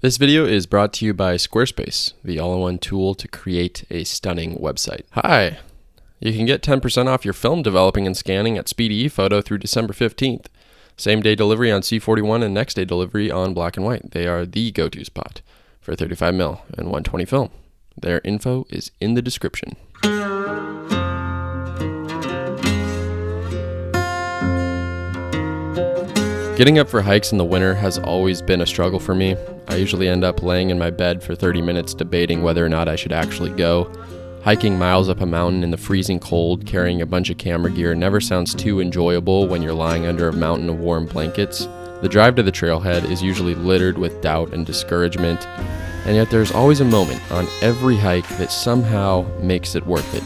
This video is brought to you by Squarespace, the all-in-one tool to create a stunning website. Hi! You can get 10% off your film developing and scanning at Speedy ePhoto through December 15th. Same-day delivery on C41 and next-day delivery on black and white. They are the go-to spot for 35mm and 120 film. Their info is in the description. Getting up for hikes in the winter has always been a struggle for me. I usually end up laying in my bed for 30 minutes debating whether or not I should actually go. Hiking miles up a mountain in the freezing cold, carrying a bunch of camera gear never sounds too enjoyable when you're lying under a mountain of warm blankets. The drive to the trailhead is usually littered with doubt and discouragement, and yet there's always a moment on every hike that somehow makes it worth it.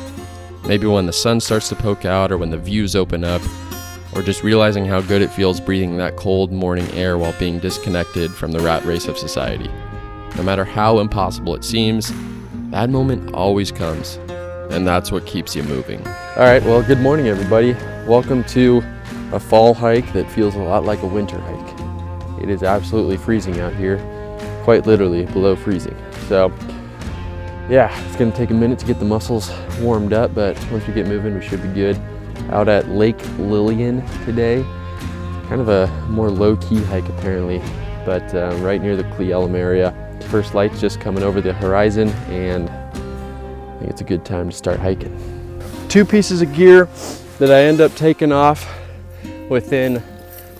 Maybe when the sun starts to poke out, or when the views open up, or just realizing how good it feels breathing that cold morning air while being disconnected from the rat race of society. No matter how impossible it seems, that moment always comes, and that's what keeps you moving. All right, well, good morning, everybody. Welcome to a fall hike that feels a lot like a winter hike. It is absolutely freezing out here, quite literally below freezing. So, yeah, it's gonna take a minute to get the muscles warmed up, but once we get moving, we should be good. Out at Lake Lillian today, kind of a more low-key hike apparently, but right near the Cleellum area. First light's just coming over the horizon, and I think it's a good time to start hiking. Two pieces of gear that I end up taking off within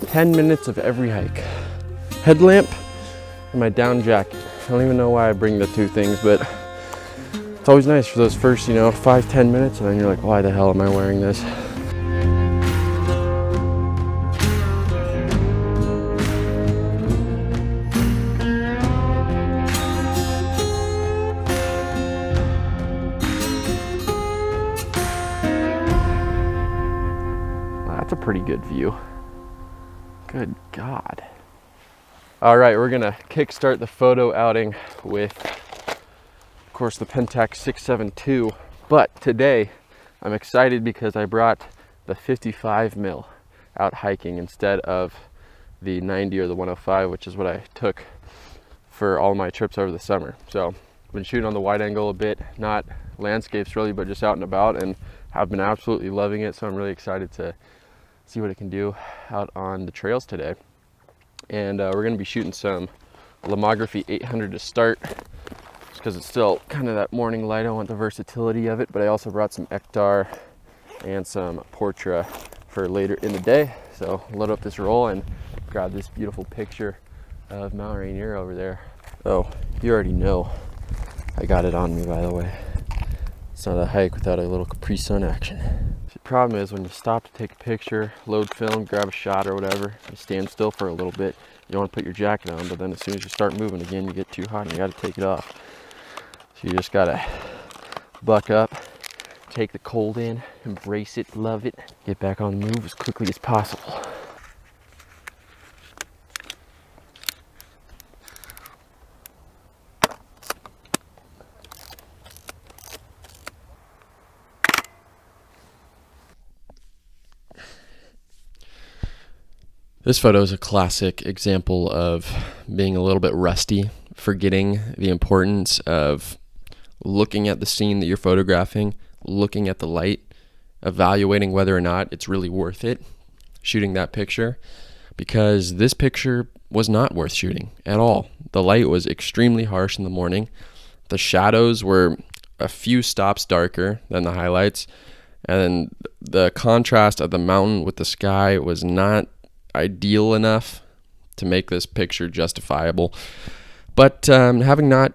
10 minutes of every hike. Headlamp and my down jacket. I don't even know why I bring the two things, but it's always nice for those first, 5-10 minutes, and then you're like, why the hell am I wearing this? That's a pretty good view. Good God. All right, we're gonna kickstart the photo outing with, of course, the Pentax 672. But today, I'm excited because I brought the 55mm out hiking instead of the 90 or the 105, which is what I took for all my trips over the summer. So I've been shooting on the wide angle a bit, not landscapes really, but just out and about, and have been absolutely loving it. So I'm really excited to see what it can do out on the trails today. And we're gonna be shooting some Lomography 800 to start, just because it's still kind of that morning light. I want the versatility of it, but I also brought some Ektar and some Portra for later in the day. So load up this roll and grab this beautiful picture of Mount Rainier over there. Oh, you already know I got it on me, by the way. It's not a hike without a little Capri Sun action. The problem is when you stop to take a picture, load film, grab a shot or whatever, you stand still for a little bit. You don't want to put your jacket on, but then as soon as you start moving again, you get too hot and you got to take it off. So you just got to buck up, take the cold in, embrace it, love it, get back on the move as quickly as possible. This photo is a classic example of being a little bit rusty, forgetting the importance of looking at the scene that you're photographing, looking at the light, evaluating whether or not it's really worth it shooting that picture, because this picture was not worth shooting at all. The light was extremely harsh in the morning. The shadows were a few stops darker than the highlights, and the contrast of the mountain with the sky was not ideal enough to make this picture justifiable. But having not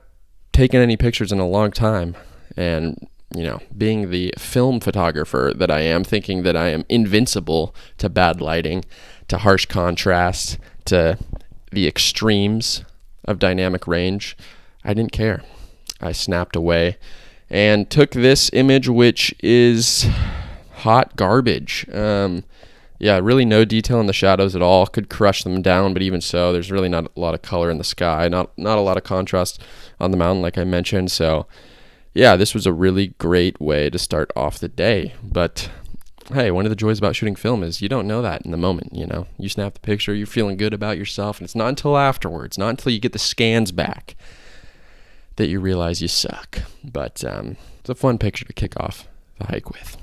taken any pictures in a long time, and being the film photographer that I am, thinking that I am invincible to bad lighting, to harsh contrast, to the extremes of dynamic range, I didn't care. I snapped away and took this image, which is hot garbage. Yeah, really no detail in the shadows at all. Could crush them down, but even so, there's really not a lot of color in the sky. Not a lot of contrast on the mountain, like I mentioned. So, yeah, this was a really great way to start off the day. But Hey, one of the joys about shooting film is you don't know that in the moment, you know. You snap the picture, you're feeling good about yourself, and it's not until afterwards, not until you get the scans back, that you realize you suck. But it's a fun picture to kick off the hike with.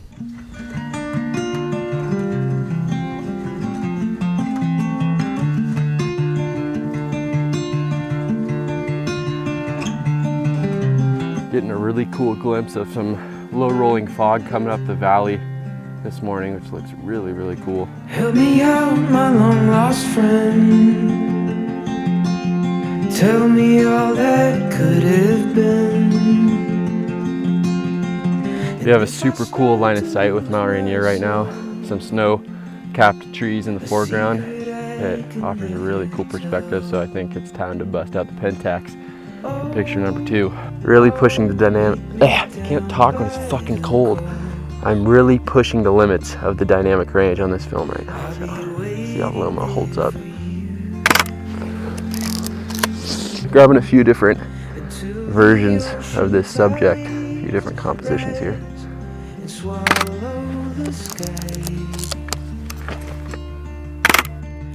Getting a really cool glimpse of some low rolling fog coming up the valley this morning, which looks really, really cool. Help me out, my long lost friend. Tell me all that could have been. We have a super cool line of sight with Mount Rainier right now. Some snow-capped trees in the foreground. It offers a really cool perspective, so I think it's time to bust out the Pentax for picture number 2. Really pushing the dynamic. I can't talk when it's fucking cold. I'm really pushing the limits of the dynamic range on this film right now. So see how Lomo holds up. Grabbing a few different versions of this subject, a few different compositions here.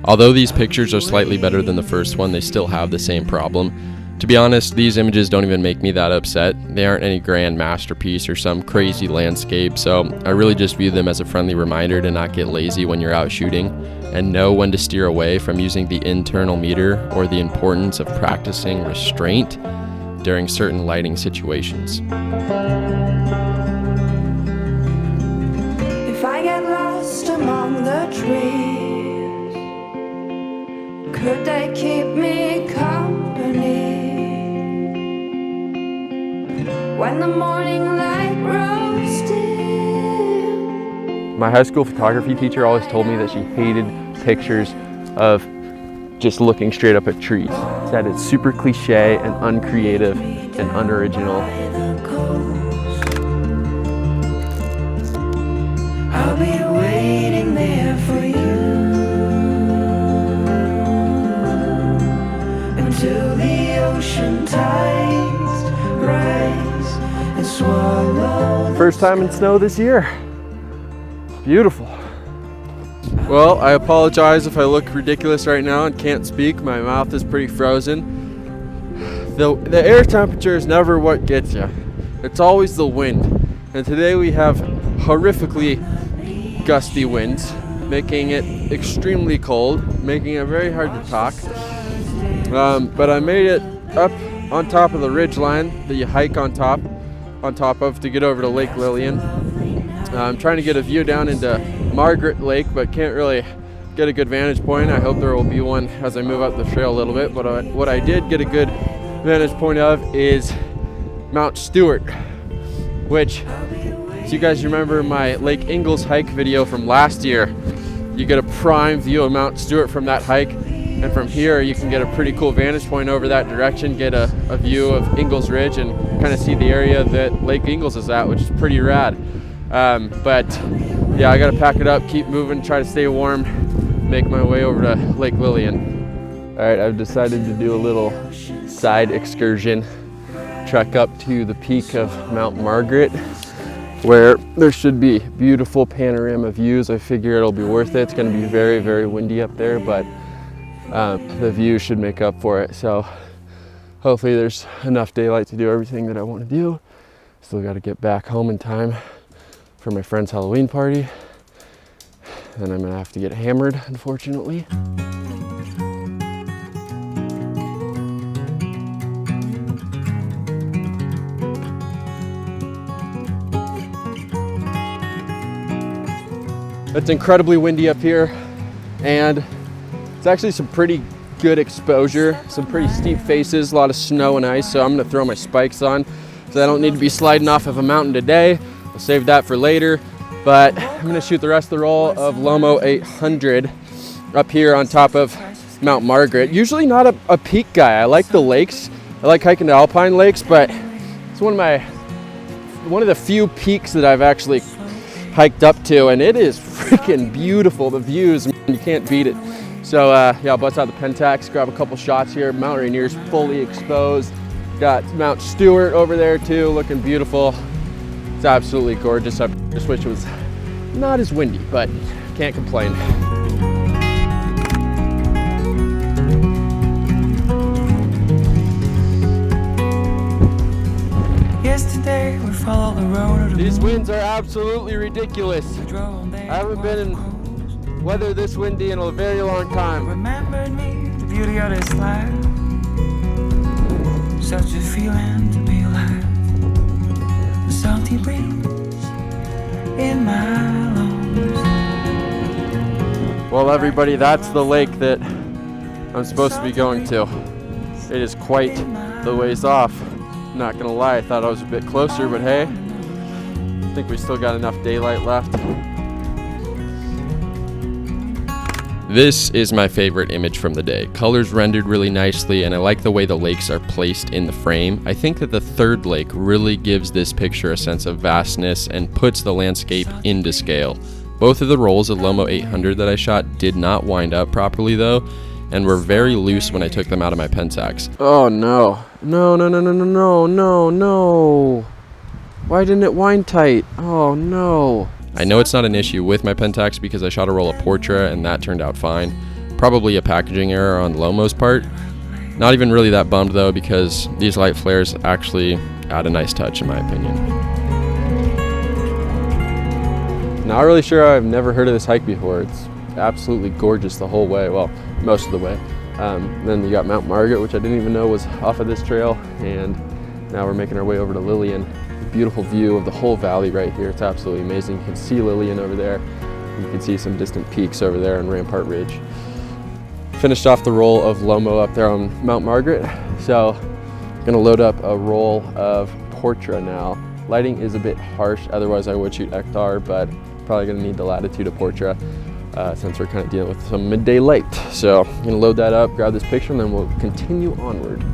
Although these pictures are slightly better than the first one, they still have the same problem. To be honest, these images don't even make me that upset. They aren't any grand masterpiece or some crazy landscape, so I really just view them as a friendly reminder to not get lazy when you're out shooting and know when to steer away from using the internal meter or the importance of practicing restraint during certain lighting situations. If I get lost among the trees, could they keep me company? When the morning light grows dim. My high school photography teacher always told me that she hated pictures of just looking straight up at trees. Said it's super cliche and uncreative and unoriginal. I'll be waiting there for you until the ocean tides rise and swallow. First time in snow this year. Beautiful. Well, I apologize if I look ridiculous right now and can't speak. My mouth is pretty frozen. The air temperature is never what gets you. It's always the wind. And today we have horrifically gusty winds, making it extremely cold, making it very hard to talk. But I made it up on top of the ridge line that you hike on top of to get over to Lake Lillian. I'm trying to get a view down into Margaret Lake, but can't really get a good vantage point. I hope there will be one as I move up the trail a little bit. But what I did get a good vantage point of is Mount Stewart, which, if you guys remember my Lake Ingalls hike video from last year, you get a prime view of Mount Stewart from that hike. And from here, you can get a pretty cool vantage point over that direction, get a view of Ingalls Ridge and kind of see the area that Lake Ingalls is at, which is pretty rad. But yeah, I gotta pack it up, keep moving, try to stay warm, make my way over to Lake Lillian. All right, I've decided to do a little side excursion, trek up to the peak of Mount Margaret, where there should be beautiful panorama views. I figure it'll be worth it. It's gonna be very, very windy up there, but the view should make up for it. So hopefully there's enough daylight to do everything that I want to do. Still got to get back home in time for my friend's Halloween party. And I'm gonna have to get hammered, unfortunately. It's incredibly windy up here, and it's actually some pretty good exposure, some pretty steep faces, a lot of snow and ice, so I'm gonna throw my spikes on so I don't need to be sliding off of a mountain today. I'll save that for later, but I'm gonna shoot the rest of the roll of Lomo 800 up here on top of Mount Margaret. Usually not a peak guy. I like the lakes. I like hiking to Alpine Lakes, but it's one of the few peaks that I've actually hiked up to, and it is freaking beautiful. The views, man, you can't beat it. So yeah, I'll bust out the Pentax, grab a couple shots here. Mount Rainier's fully exposed. Got Mount Stewart over there too, looking beautiful. It's absolutely gorgeous. I just wish it was not as windy, but can't complain. Yesterday we followed the road. These winds are absolutely ridiculous. I haven't been in weather this windy in a very long time. Remembered me, the beauty of this life. Such a feeling to be alive. The salty breeze in my lungs. Well, everybody, that's the lake that I'm supposed to be going to. It is quite the ways off. Not gonna lie, I thought I was a bit closer, but hey, I think we still got enough daylight left. This is my favorite image from the day. Colors rendered really nicely, and I like the way the lakes are placed in the frame. I think that the third lake really gives this picture a sense of vastness and puts the landscape into scale. Both of the rolls of Lomo 800 that I shot did not wind up properly though, and were very loose when I took them out of my Pentax. Oh no. No. Why didn't it wind tight? Oh no. I know it's not an issue with my Pentax because I shot a roll of Portra and that turned out fine. Probably a packaging error on Lomo's part. Not even really that bummed though, because these light flares actually add a nice touch in my opinion. Not really sure, I've never heard of this hike before. It's absolutely gorgeous the whole way, well, most of the way. Then you got Mount Margaret, which I didn't even know was off of this trail, and now we're making our way over to Lillian. Beautiful view of the whole valley right here. It's absolutely amazing. You can see Lillian over there. You can see some distant peaks over there on Rampart Ridge. Finished off the roll of Lomo up there on Mount Margaret, so I'm gonna load up a roll of Portra now. Lighting is a bit harsh, otherwise I would shoot Ektar, but probably gonna need the latitude of Portra since we're kind of dealing with some midday light. So I'm gonna load that up, grab this picture, and then we'll continue onward.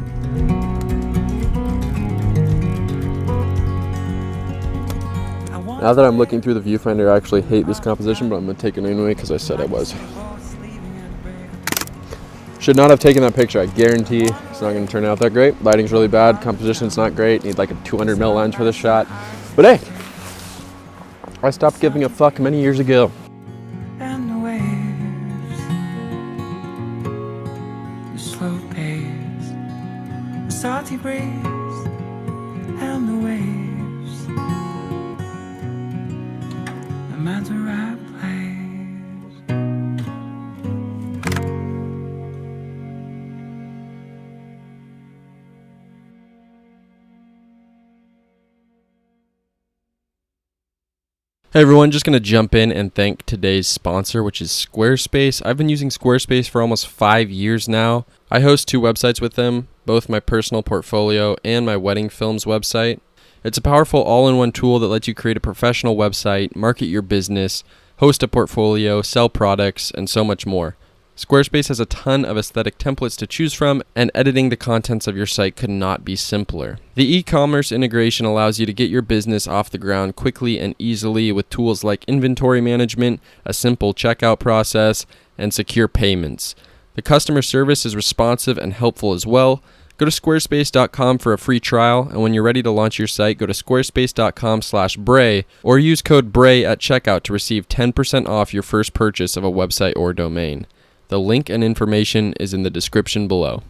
Now that I'm looking through the viewfinder, I actually hate this composition, but I'm gonna take it anyway because I said I was. Should not have taken that picture. I guarantee it's not gonna turn out that great. Lighting's really bad, composition's not great. Need like a 200mm lens for this shot. But hey, I stopped giving a fuck many years ago. And the waves, the slow pace, the salty breeze, and the waves. No matter right place. Hey everyone, just going to jump in and thank today's sponsor, which is Squarespace. I've been using Squarespace for almost 5 years now. I host 2 websites with them, both my personal portfolio and my wedding films website. It's a powerful all-in-one tool that lets you create a professional website, market your business, host a portfolio, sell products, and so much more. Squarespace has a ton of aesthetic templates to choose from, and editing the contents of your site could not be simpler. The e-commerce integration allows you to get your business off the ground quickly and easily with tools like inventory management, a simple checkout process, and secure payments. The customer service is responsive and helpful as well. Go to squarespace.com for a free trial, and when you're ready to launch your site, go to squarespace.com/Brae or use code Brae at checkout to receive 10% off your first purchase of a website or domain. The link and information is in the description below.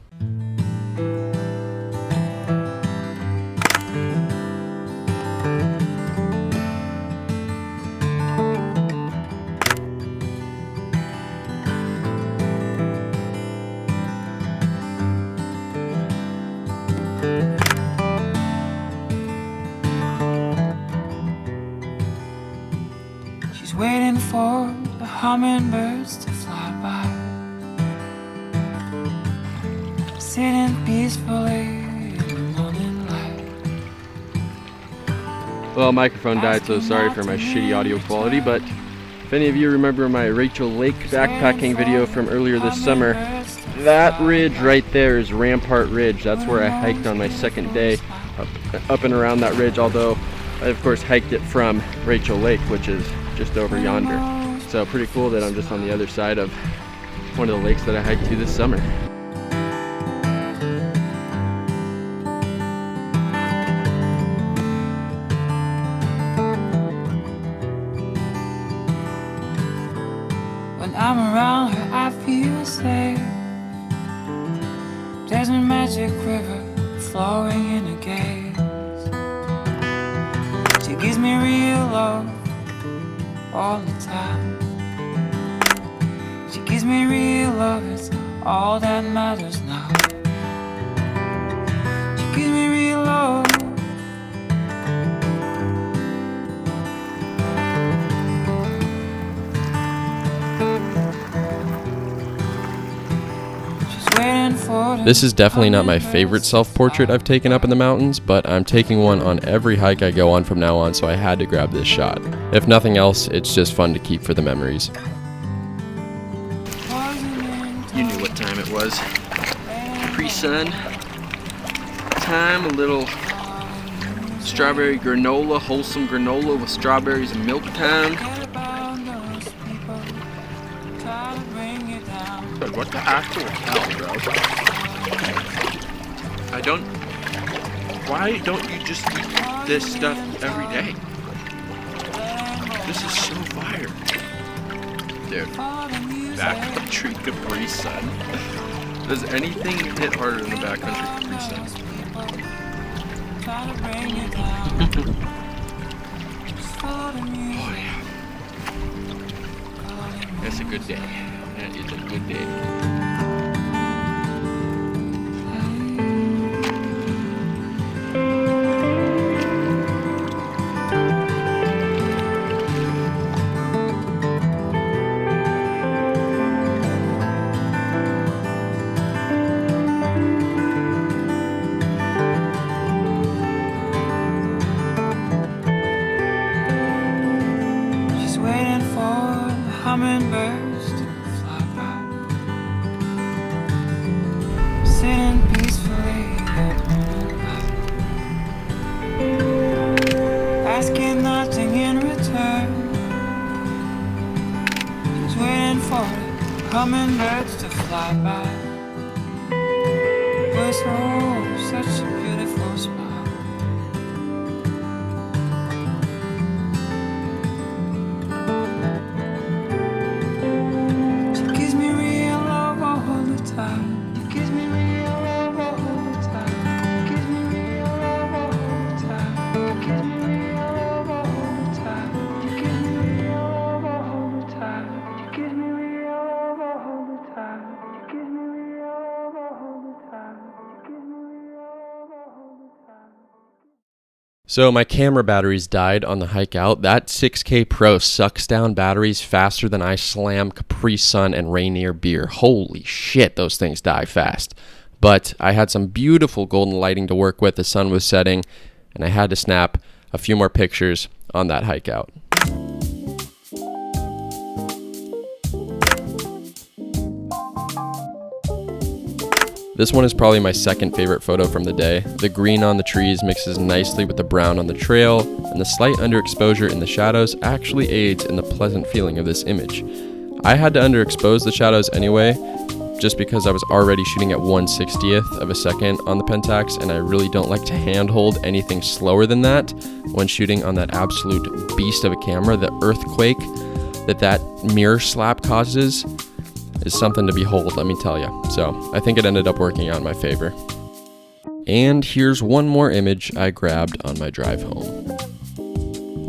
She's waiting for the hummingbirds to fly by, sitting peacefully in the morning light. Well, microphone died, so sorry for my shitty audio quality, but if any of you remember my Rachel Lake backpacking video from earlier this summer, that ridge right there is Rampart Ridge. That's where I hiked on my second day, up and around that ridge, although I of course hiked it from Rachel Lake, which is just over yonder. So pretty cool that I'm just on the other side of one of the lakes that I hiked to this summer. flowing in a gaze. She gives me real love all the time. She gives me real love, it's all that matters now. She gives me real love. This is definitely not my favorite self-portrait I've taken up in the mountains, but I'm taking one on every hike I go on from now on, so I had to grab this shot. If nothing else, it's just fun to keep for the memories. You knew what time it was. Pre-sun time, a little strawberry granola, wholesome granola with strawberries and milk time. What the actual hell, bro? Why don't you just eat this stuff every day? This is so fire. Dude, backcountry Capri Sun. Does anything hit harder than the backcountry Capri Sun? Oh yeah. That's a good day. That is a good day. Hummingbirds to fly by, sitting peacefully, asking nothing in return. She's waiting for the hummingbirds to fly by. Was oh, such a beautiful smile. So my camera batteries died on the hike out. That 6K Pro sucks down batteries faster than I slam Capri Sun and Rainier beer. Holy shit, those things die fast. But I had some beautiful golden lighting to work with. The sun was setting, and I had to snap a few more pictures on that hike out. This one is probably my second favorite photo from the day. The green on the trees mixes nicely with the brown on the trail, and the slight underexposure in the shadows actually aids in the pleasant feeling of this image. I had to underexpose the shadows anyway, just because I was already shooting at 1/60th of a second on the Pentax, and I really don't like to handhold anything slower than that when shooting on that absolute beast of a camera. The earthquake that mirror slap causes is something to behold, let me tell you. So I think it ended up working out in my favor. And here's one more image I grabbed on my drive home.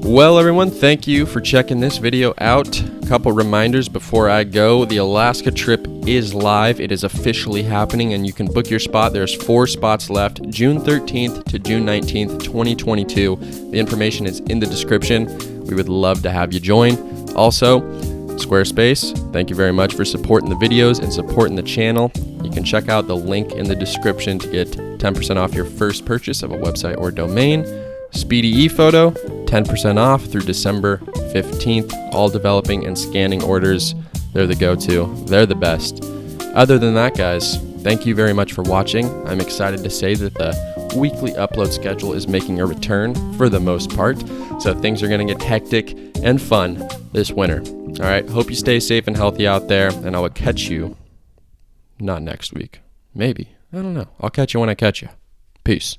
Well, everyone, thank you for checking this video out. A couple reminders before I go. The Alaska trip is live. It is officially happening, and you can book your spot. There's 4 spots left, June 13th to June 19th, 2022. The information is in the description. We would love to have you join. Also, Squarespace, thank you very much for supporting the videos and supporting the channel. You can check out the link in the description to get 10% off your first purchase of a website or domain. Speedy ePhoto, 10% off through December 15th. All developing and scanning orders. They're the go-to. They're the best. Other than that, guys, thank you very much for watching. I'm excited to say that the weekly upload schedule is making a return for the most part. So things are going to get hectic and fun this winter. All right, hope you stay safe and healthy out there, and I will catch you, not next week, maybe, I don't know. I'll catch you when I catch you. Peace.